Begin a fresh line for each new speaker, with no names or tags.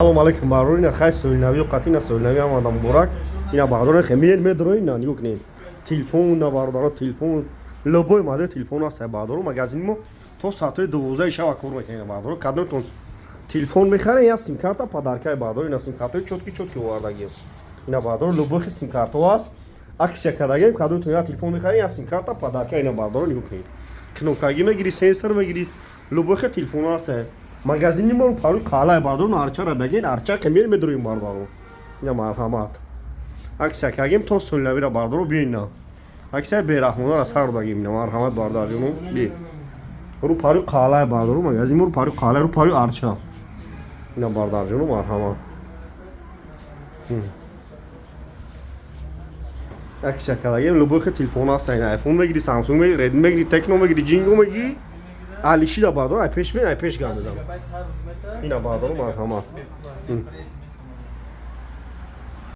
Assalomu alaykum barorina xayr so'linaviy qatina so'linaviy amadan muborak ina barorina xemel medroina nigo kne telefon на бардоро телефон любой модель телефон аст бардоро магазин мо то саатои 12 шаба кор мекунем бардоро кадомтон телефон мехарен я сим карта подаркай бардоро ина сим картаи чотки овардаги ина бардоро любой хи сим карта аст аксия кардагем кадомтон я телефон мехарен я сим карта подаркай ина бардоро nigo кне кнопкаги мегири сенсор мегири любой хи телефон аст магазини мо пару қалай бардоро арчара дагин арча камер медроим бардоро ина марҳамат аксия кагем то сулнавира бардоро биина аксия бераҳмонара сар дагим ина марҳамат бардоро би ру пару қалай бардоро магазини мо пару қалай ру пару арча ина бардоро марҳамат аксия кагем любой телефон аст ина айфон мегири самсунг мегири редми мегири техно мегири джинго мегири алишида бардоро ай пеш гам мезанам ина бардоро марҳамат